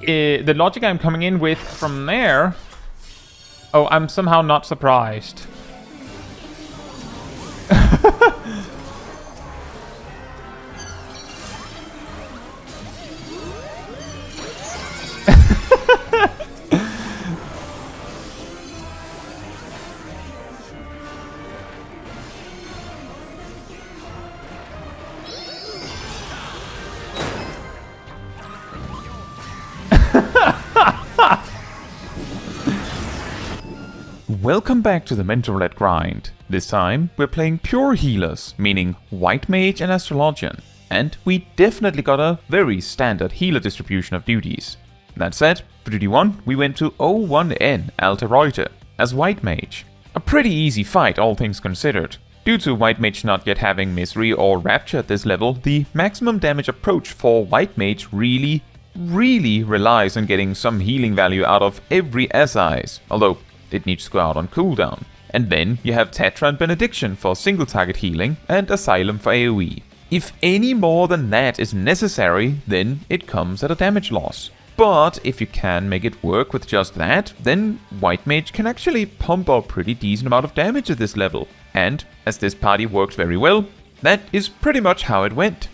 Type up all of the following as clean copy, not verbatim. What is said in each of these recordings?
the logic I'm coming in with from there... Oh, I'm somehow not surprised. Welcome back to the Mentor Roulette grind. This time, we're playing pure healers, meaning White Mage and Astrologian. And we definitely got a very standard healer distribution of duties. That said, for duty 1, we went to 01N Alte Roite as White Mage. A pretty easy fight, all things considered. Due to White Mage not yet having Misery or Rapture at this level, the maximum damage approach for White Mage really relies on getting some healing value out of every Assize, although it needs to go out on cooldown. And then you have Tetra and Benediction for single target healing and Asylum for AoE. If any more than that is necessary, then it comes at a damage loss. But if you can make it work with just that, then White Mage can actually pump out a pretty decent amount of damage at this level. And as this party worked very well, that is pretty much how it went.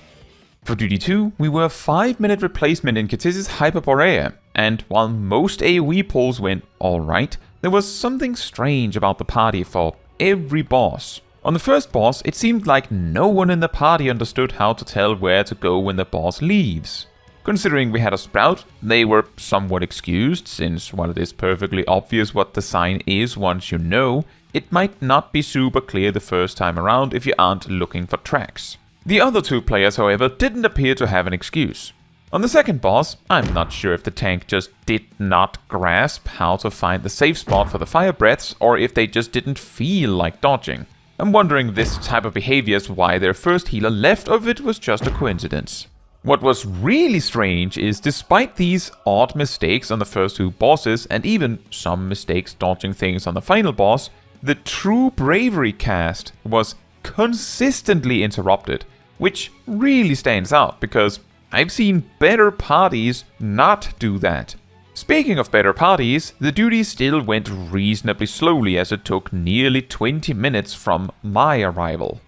For duty 2, we were a 5-minute replacement in Ktisis Hyperboreia, and while most AoE pulls went alright, there was something strange about the party for every boss. On the first boss, it seemed like no one in the party understood how to tell where to go when the boss leaves. Considering we had a Sprout, they were somewhat excused, since while it is perfectly obvious what the sign is once you know, it might not be super clear the first time around if you aren't looking for tracks. The other two players, however, didn't appear to have an excuse. On the second boss, I'm not sure if the tank just did not grasp how to find the safe spot for the fire breaths, or if they just didn't feel like dodging. I'm wondering if this type of behavior is why their first healer left, or if it was just a coincidence. What was really strange is, despite these odd mistakes on the first two bosses, and even some mistakes dodging things on the final boss, the true bravery cast was consistently interrupted, which really stands out because I've seen better parties not do that. Speaking of better parties, the duty still went reasonably slowly as it took nearly 20 minutes from my arrival.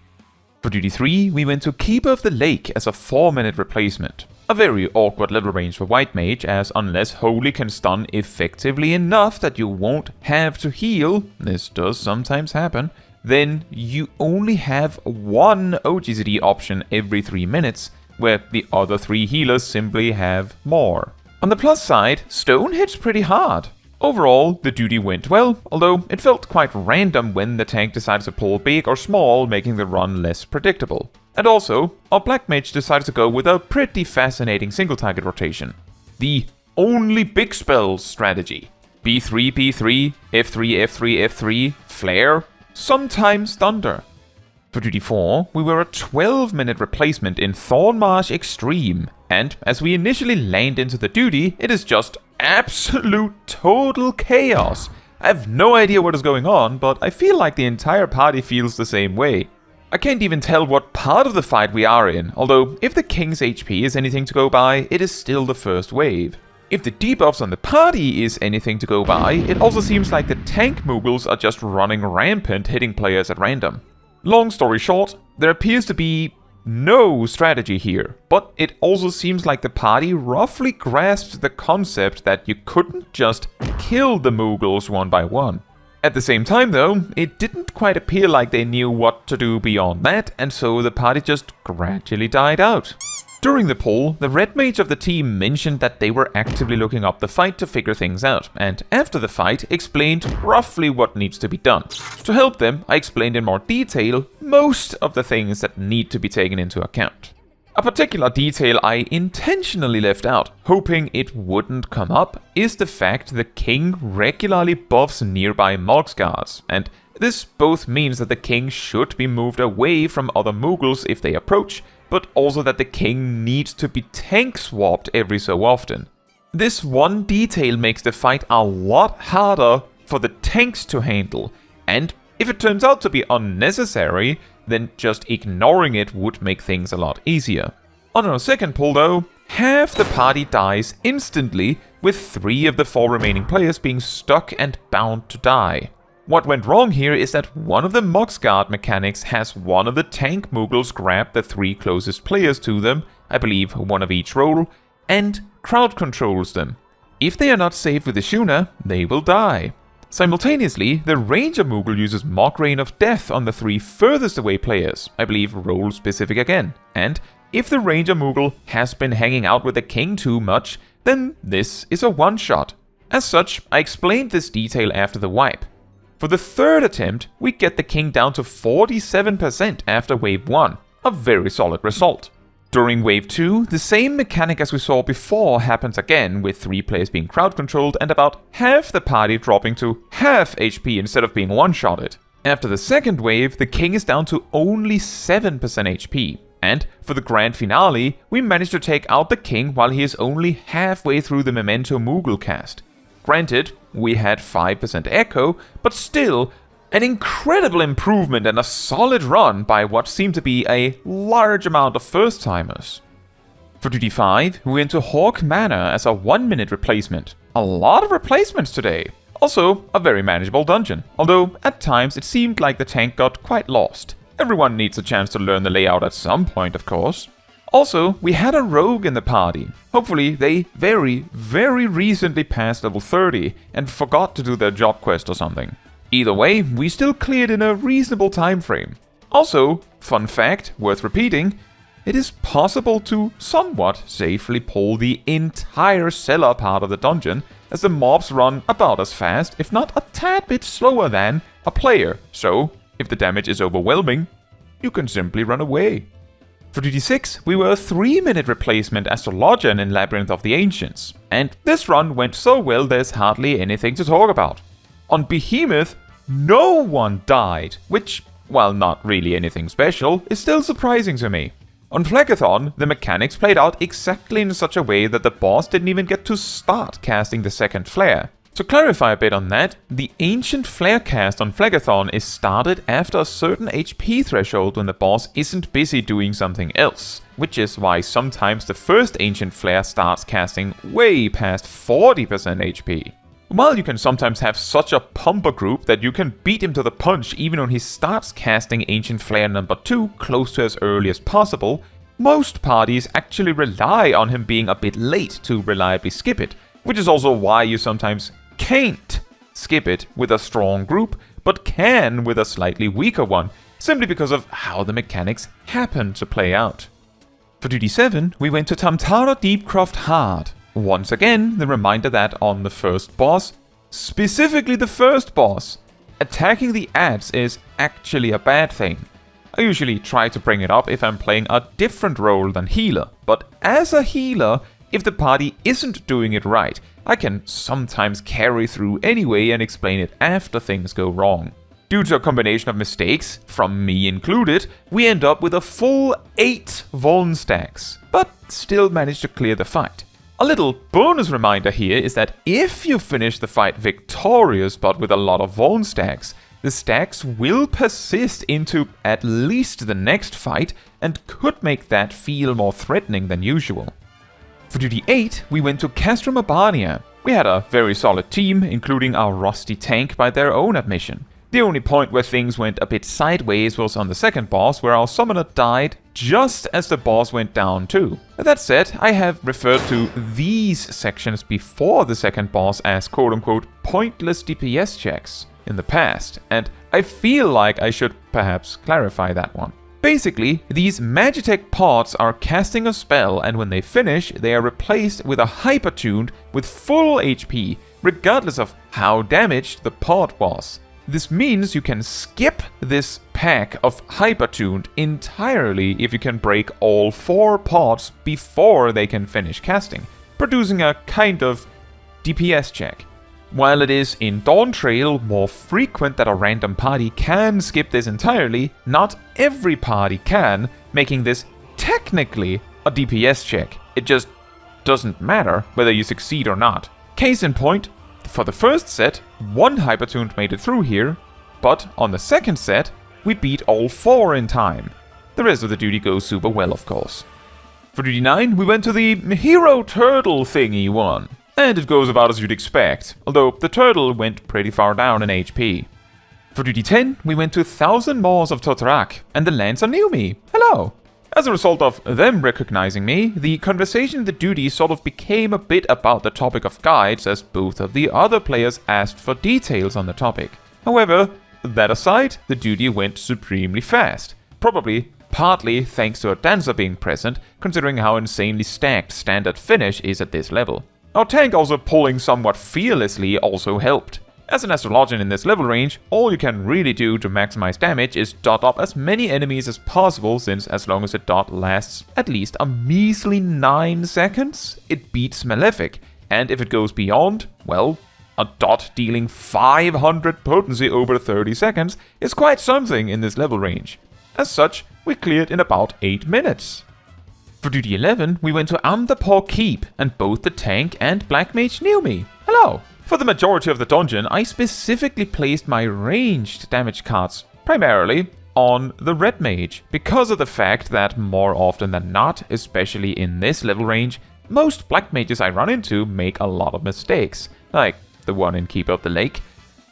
For duty 3, we went to Keeper of the Lake as a 4-minute replacement. A very awkward level range for White Mage, as unless Holy can stun effectively enough that you won't have to heal, this does sometimes happen, then you only have one OGCD option every 3 minutes, where the other 3 healers simply have more. On the plus side, Stone hits pretty hard. Overall, the duty went well, although it felt quite random when the tank decided to pull big or small, making the run less predictable. And also, our Black Mage decided to go with a pretty fascinating single target rotation. The only big spells strategy. B3, B3, F3, F3, F3, Flare, sometimes Thunder. For duty 4, we were a 12-minute replacement in Thornmarch Extreme, and as we initially land into the duty, it is just absolute total chaos. I have no idea what is going on, but I feel like the entire party feels the same way. I can't even tell what part of the fight we are in, although if the King's HP is anything to go by, it is still the first wave. If the debuffs on the party is anything to go by, it also seems like the tank Moogles are just running rampant, hitting players at random. Long story short, there appears to be no strategy here, but it also seems like the party roughly grasped the concept that you couldn't just kill the Moogles one by one. At the same time though, it didn't quite appear like they knew what to do beyond that, and so the party just gradually died out. During the poll, the red mage of the team mentioned that they were actively looking up the fight to figure things out, and after the fight explained roughly what needs to be done. To help them, I explained in more detail most of the things that need to be taken into account. A particular detail I intentionally left out, hoping it wouldn't come up, is the fact the king regularly buffs nearby Mog's guards, and this both means that the king should be moved away from other Moogles if they approach, but also that the king needs to be tank swapped every so often. This one detail makes the fight a lot harder for the tanks to handle, and if it turns out to be unnecessary, then just ignoring it would make things a lot easier. On our second pull though, half the party dies instantly, with 3 of the 4 remaining players being stuck and bound to die. What went wrong here is that one of the Mog's Guard mechanics has one of the tank Moogles grab the 3 closest players to them, I believe one of each role, and crowd controls them. If they are not safe with the Shuna, they will die. Simultaneously, the Ranger Moogle uses Mock Rain of Death on the 3 furthest away players, I believe role specific again, and if the Ranger Moogle has been hanging out with the King too much, then this is a one-shot. As such, I explained this detail after the wipe. For the 3rd attempt, we get the King down to 47% after Wave 1, a very solid result. During Wave 2, the same mechanic as we saw before happens again, with 3 players being crowd controlled and about half the party dropping to half HP instead of being one-shotted. After the 2nd wave, the King is down to only 7% HP. And for the grand finale, we managed to take out the King while he is only halfway through the Memento Moogle cast. Granted, we had 5% echo, but still, an incredible improvement and a solid run by what seemed to be a large amount of first-timers. For Duty 5, we went to Haukke Manor as a 1-minute replacement. A lot of replacements today. Also, a very manageable dungeon, although at times it seemed like the tank got quite lost. Everyone needs a chance to learn the layout at some point, of course. Also, we had a rogue in the party. Hopefully, they very recently passed level 30 and forgot to do their job quest or something. Either way, we still cleared in a reasonable time frame. Also, fun fact, worth repeating, it is possible to somewhat safely pull the entire cellar part of the dungeon, as the mobs run about as fast, if not a tad bit slower than, a player. So, if the damage is overwhelming, you can simply run away. For Duty 6, we were a 3-minute replacement Astrologian in Labyrinth of the Ancients, and this run went so well there's hardly anything to talk about. On Behemoth, no one died, which, while not really anything special, is still surprising to me. On Phlegethon, the mechanics played out exactly in such a way that the boss didn't even get to start casting the second flare. To clarify a bit on that, the Ancient Flare cast on Phlegethon is started after a certain HP threshold when the boss isn't busy doing something else, which is why sometimes the first Ancient Flare starts casting way past 40% HP. While you can sometimes have such a pumper group that you can beat him to the punch even when he starts casting Ancient Flare number 2 close to as early as possible, most parties actually rely on him being a bit late to reliably skip it, which is also why you sometimes can't skip it with a strong group, but can with a slightly weaker one, simply because of how the mechanics happen to play out. For Duty 7, we went to Tam-Tara Deepcroft hard. Once again, the reminder that on the first boss, specifically the first boss, attacking the adds is actually a bad thing. I usually try to bring it up if I'm playing a different role than healer, but as a healer, if the party isn't doing it right, I can sometimes carry through anyway and explain it after things go wrong. Due to a combination of mistakes, from me included, we end up with a full 8 Vuln stacks, but still manage to clear the fight. A little bonus reminder here is that if you finish the fight victorious but with a lot of Vuln stacks, the stacks will persist into at least the next fight and could make that feel more threatening than usual. For Duty 8, we went to Castrum Abania. We had a very solid team, including our rusty tank by their own admission. The only point where things went a bit sideways was on the second boss, where our summoner died just as the boss went down too. That said, I have referred to these sections before the second boss as quote-unquote pointless DPS checks in the past, and I feel like I should perhaps clarify that one. Basically, these Magitech pods are casting a spell, and when they finish, they are replaced with a Hypertuned with full HP, regardless of how damaged the pod was. This means you can skip this pack of Hypertuned entirely if you can break all 4 pods before they can finish casting, producing a kind of DPS check. While it is in Dawntrail more frequent that a random party can skip this entirely, not every party can, making this technically a DPS check. It just doesn't matter whether you succeed or not. Case in point, for the first set, 1 Hypertuned made it through here, but on the second set, we beat all 4 in time. The rest of the duty goes super well, of course. For duty 9, we went to the hero turtle thingy one. And it goes about as you'd expect, although the turtle went pretty far down in HP. For duty 10, we went to 1000 Maws of Toto-Rak, and the Lancer knew me. Hello! As a result of them recognizing me, the conversation in the duty sort of became a bit about the topic of guides, as both of the other players asked for details on the topic. However, that aside, the duty went supremely fast. Probably partly thanks to a dancer being present, considering how insanely stacked standard finish is at this level. Our tank also pulling somewhat fearlessly also helped. As an astrologian in this level range, all you can really do to maximize damage is dot up as many enemies as possible, since as long as a dot lasts at least a measly 9 seconds, it beats Malefic, and if it goes beyond, well, a dot dealing 500 potency over 30 seconds is quite something in this level range. As such, we cleared in about 8 minutes. For duty 11, we went to Amdapor Keep, and both the tank and Black Mage knew me. Hello! For the majority of the dungeon, I specifically placed my ranged damage cards, primarily on the Red Mage, because of the fact that more often than not, especially in this level range, most Black Mages I run into make a lot of mistakes, like the one in Keep Up the Lake.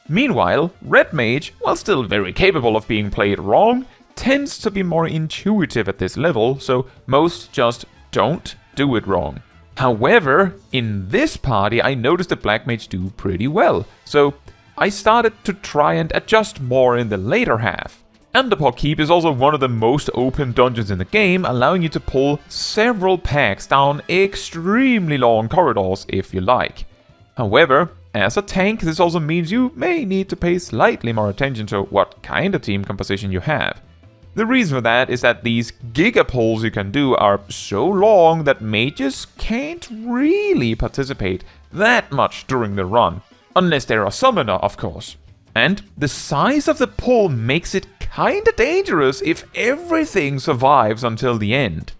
Meanwhile, Red Mage, while still very capable of being played wrong, tends to be more intuitive at this level, so most just don't do it wrong. However, in this party I noticed the Black Mage do pretty well, so I started to try and adjust more in the later half. Amdapor Keep is also one of the most open dungeons in the game, allowing you to pull several packs down extremely long corridors if you like. However, as a tank, this also means you may need to pay slightly more attention to what kind of team composition you have. The reason for that is that these giga pulls you can do are so long that mages can't really participate that much during the run, unless they're a summoner, of course. And the size of the pull makes it kinda dangerous if everything survives until the end.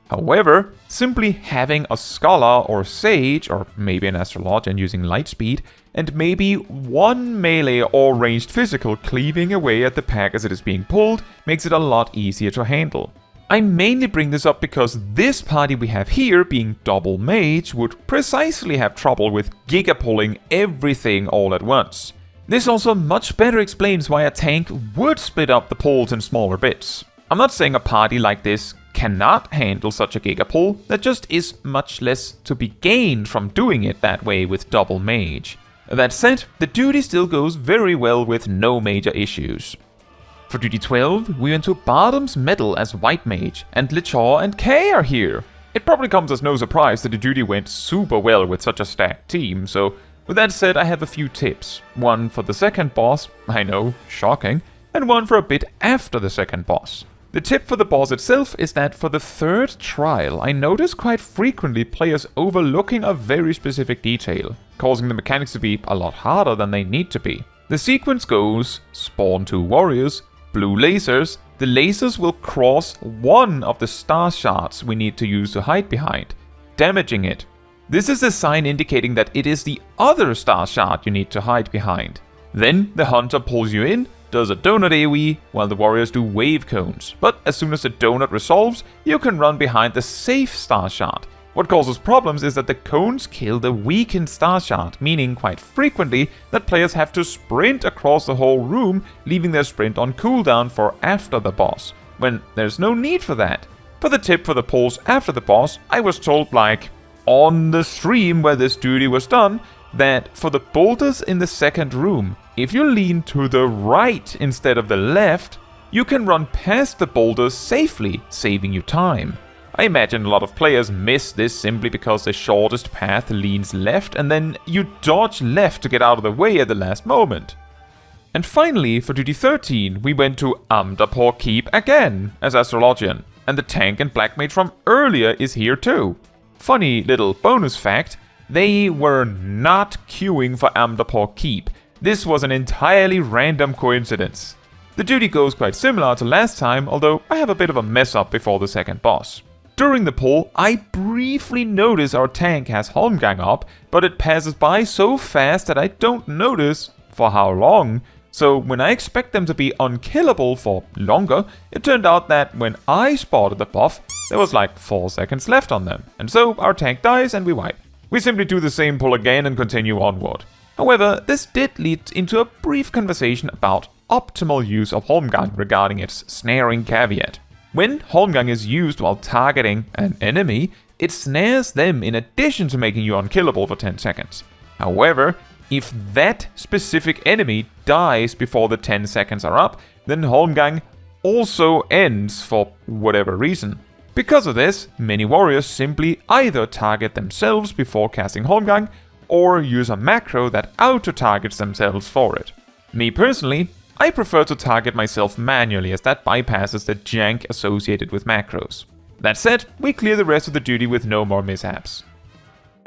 However, simply having a scholar or sage, or maybe an astrologian using lightspeed, and maybe one melee or ranged physical cleaving away at the pack as it is being pulled makes it a lot easier to handle. I mainly bring this up because this party we have here, being double mage, would precisely have trouble with giga pulling everything all at once. This also much better explains why a tank would split up the pulls in smaller bits. I'm not saying a party like this cannot handle such a giga pull, there just is much less to be gained from doing it that way with double mage. That said, the duty still goes very well with no major issues. For duty 12, we went to Bardam's Mettle as White Mage, and Lichor and Kay are here. It probably comes as no surprise that the duty went super well with such a stacked team, so with that said, I have a few tips. One for the second boss, I know, shocking, and one for a bit after the second boss. The tip for the boss itself is that for the third trial, I notice quite frequently players overlooking a very specific detail, causing the mechanics to be a lot harder than they need to be. The sequence goes: spawn 2 warriors, blue lasers, the lasers will cross one of the star shards we need to use to hide behind, damaging it. This is a sign indicating that it is the other star shard you need to hide behind. Then the hunter pulls you in, does a donut AoE, while the warriors do wave cones, but as soon as the donut resolves, you can run behind the safe star shard. What causes problems is that the cones kill the weakened star shard, meaning quite frequently that players have to sprint across the whole room, leaving their sprint on cooldown for after the boss, when there's no need for that. For the tip for the pulls after the boss, I was told on the stream where this duty was done, that for the boulders in the second room, if you lean to the right instead of the left, you can run past the boulders safely, saving you time. I imagine a lot of players miss this simply because the shortest path leans left and then you dodge left to get out of the way at the last moment. And finally, for duty 13, we went to Amdapor Keep again as astrologian, and the tank and black mage from earlier is here too. Funny little bonus fact, they were not queuing for Amdapor Keep. This was an entirely random coincidence. The duty goes quite similar to last time, although I have a bit of a mess up before the second boss. During the pull, I briefly notice our tank has Holmgang up, but it passes by so fast that I don't notice, for how long, So when I expect them to be unkillable for longer, it turned out that when I spotted the buff, there was like 4 seconds left on them. And so our tank dies and we wipe. We simply do the same pull again and continue onward. However, this did lead into a brief conversation about optimal use of Holmgang regarding its snaring caveat. When Holmgang is used while targeting an enemy, it snares them in addition to making you unkillable for 10 seconds. However, if that specific enemy dies before the 10 seconds are up, then Holmgang also ends for whatever reason. Because of this, many warriors simply either target themselves before casting Holmgang, or use a macro that auto-targets themselves for it. Me personally, I prefer to target myself manually as that bypasses the jank associated with macros. That said, we clear the rest of the duty with no more mishaps.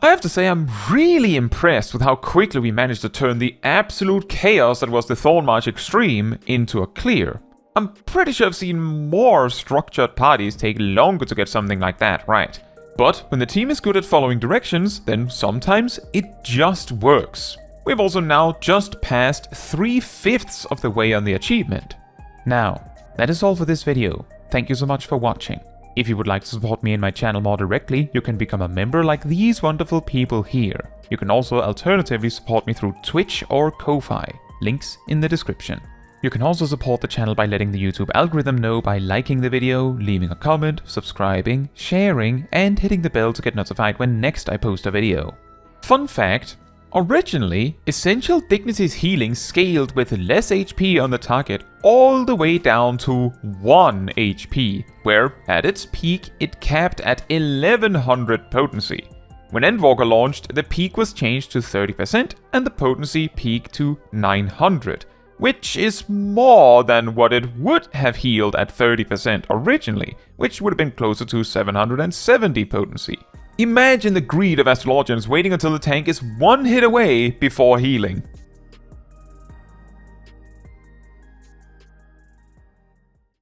I have to say I'm really impressed with how quickly we managed to turn the absolute chaos that was the Thornmarch Extreme into a clear. I'm pretty sure I've seen more structured parties take longer to get something like that right. But when the team is good at following directions, then sometimes it just works. We've also now just passed 3/5 of the way on the achievement. Now, that is all for this video. Thank you so much for watching. If you would like to support me and my channel more directly, you can become a member like these wonderful people here. You can also alternatively support me through Twitch or Ko-Fi. Links in the description. You can also support the channel by letting the YouTube algorithm know by liking the video, leaving a comment, subscribing, sharing, and hitting the bell to get notified when next I post a video. Fun fact, originally, Essential Dignity's healing scaled with less HP on the target all the way down to 1 HP, where at its peak it capped at 1100 potency. When Endwalker launched, the peak was changed to 30% and the potency peaked to 900. Which is more than what it would have healed at 30% originally, which would have been closer to 770 potency. Imagine the greed of astrologians waiting until the tank is 1 hit away before healing.